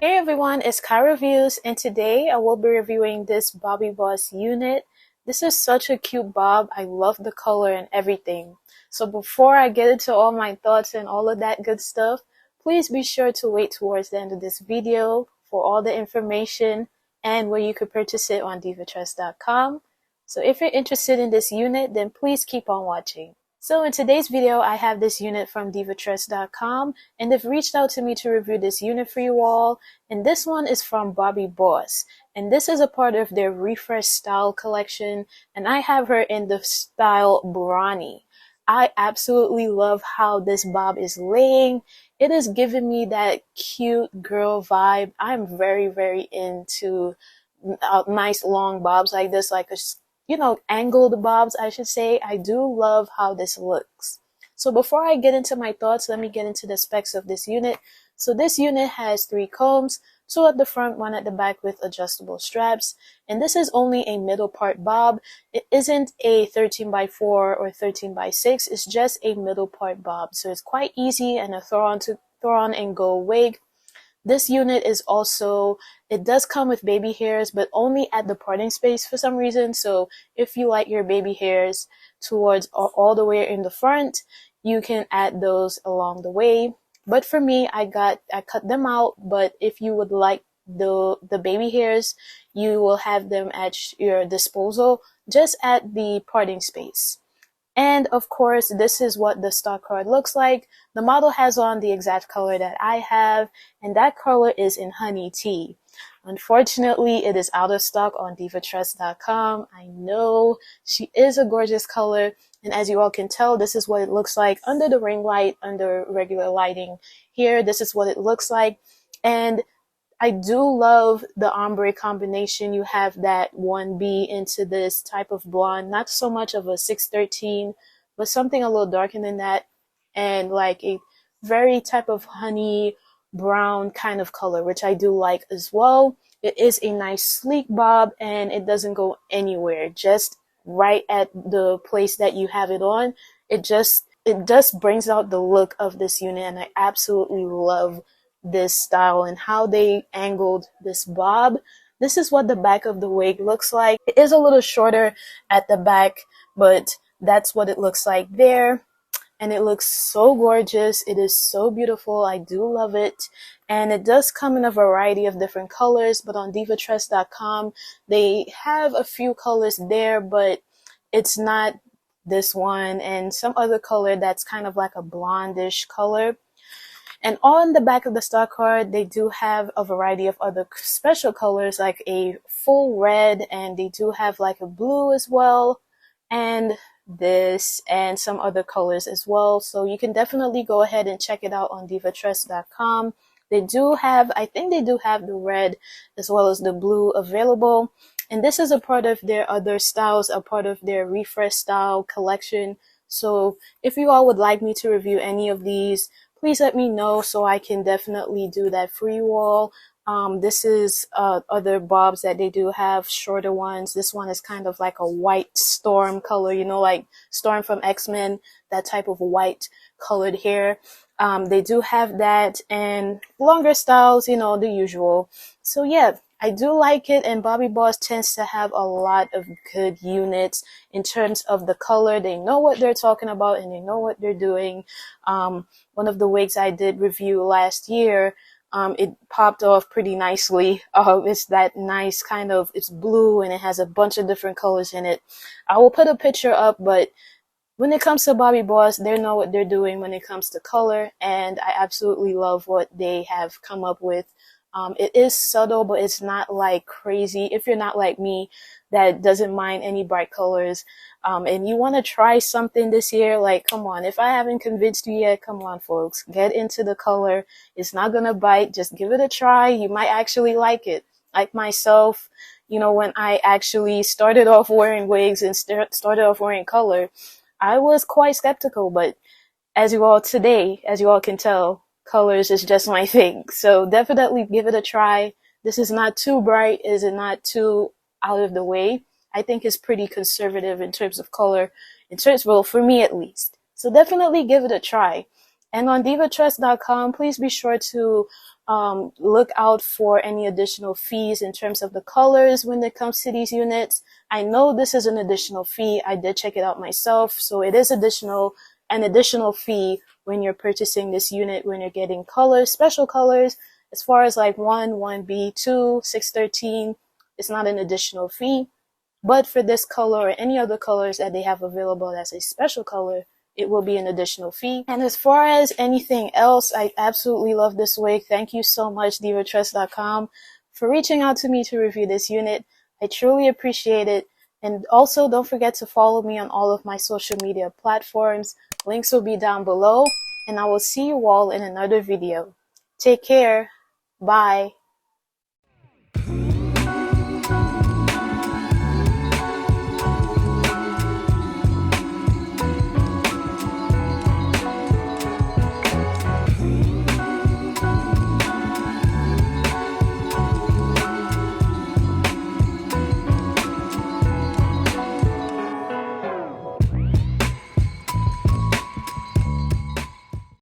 Hey everyone, it's KyReviews, and today I will be reviewing this Bobbi Boss unit. This is such a cute bob. I love the color and everything. So before I get into all my thoughts and all of that good stuff, please be sure to wait towards the end of this video for all the information and where you could purchase it on divatress.com. So if you're interested in this unit, then please keep on watching. So in today's video, I have this unit from divatress.com, and they've reached out to me to review this unit for you all. And this one is from Bobbi Boss, and this is a part of their Refresh style collection, and I have her in the style Bryony. I absolutely love how this bob is laying. It is giving me that cute girl vibe. I'm very into nice long bobs like this, like a angled bobs, I should say. I do love how this looks. So before I get into my thoughts, let me get into the specs of this unit. So this unit has 3 combs, 2 at the front, 1 at the back with adjustable straps. And this is only a middle part bob. It isn't a 13x4 or 13x6. It's just a middle part bob. So it's quite easy and a throw on and go wig. This unit is also, it does come with baby hairs, but only at the parting space for some reason. So if you like your baby hairs towards all the way in the front, you can add those along the way. But for me, I cut them out. But if you would like the baby hairs, you will have them at your disposal just at the parting space. And of course, this is what the stock card looks like. The model has on the exact color that I have, and that color is in honey tea. Unfortunately, it is out of stock on divatress.com. I know, she is a gorgeous color, and as you all can tell, this is what it looks like under the ring light, under regular lighting here. This is what it looks like, and I do love the ombre combination. You have that 1B into this type of blonde, not so much of a 613, but something a little darker than that, and like a very type of honey brown kind of color, which I do like as well. It is a nice sleek bob, and it doesn't go anywhere, just right at the place that you have it on. It just brings out the look of this unit, and I absolutely love this style and how they angled this bob. This is what the back of the wig looks like. It is a little shorter at the back, but that's what it looks like there. And it looks so gorgeous. It is so beautiful. I do love it. And it does come in a variety of different colors, but on divatress.com, they have a few colors there, but it's not this one and some other color that's kind of like a blondish color. And on the back of the stock card, they do have a variety of other special colors, like a full red, and they do have like a blue as well, and this, and some other colors as well. So you can definitely go ahead and check it out on divatress.com. They do have, I think they do have the red as well as the blue available. And this is a part of their other styles, a part of their refresh style collection. So if you all would like me to review any of these, please let me know so I can definitely do that for you all. This is other bobs that they do have, shorter ones. This one is kind of like a white Storm color, like Storm from X-Men, that type of white colored hair. They do have that, and longer styles, the usual. So yeah, I do like it, and Bobbi Boss tends to have a lot of good units in terms of the color. They know what they're talking about, and they know what they're doing. One of the wigs I did review last year, it popped off pretty nicely. It's that nice kind of, it's blue, and it has a bunch of different colors in it. I will put a picture up, but when it comes to Bobbi Boss, they know what they're doing when it comes to color, and I absolutely love what they have come up with. It is subtle, but it's not like crazy. If you're not like me, that doesn't mind any bright colors, and you want to try something this year, like, come on, if I haven't convinced you yet, come on, folks, get into the color. It's not gonna bite. Just give it a try. You might actually like it. Like myself, when I actually started off wearing wigs and started off wearing color, I was quite skeptical, but as you all can tell, colors is just my thing. So definitely give it a try. This is not too bright. Is it not too out of the way? I think it's pretty conservative in terms of color, well, for me at least. So definitely give it a try. And on divatress.com, please be sure to look out for any additional fees in terms of the colors when it comes to these units. I know this is an additional fee. I did check it out myself. So it is an additional fee when you're purchasing this unit, when you're getting colors, special colors. As far as like 1B, 2, 613, it's not an additional fee. But for this color or any other colors that they have available as a special color, it will be an additional fee. And as far as anything else, I absolutely love this wig. Thank you so much, divatress.com, for reaching out to me to review this unit. I truly appreciate it. And also, don't forget to follow me on all of my social media platforms. Links will be down below. And I will see you all in another video. Take care. Bye.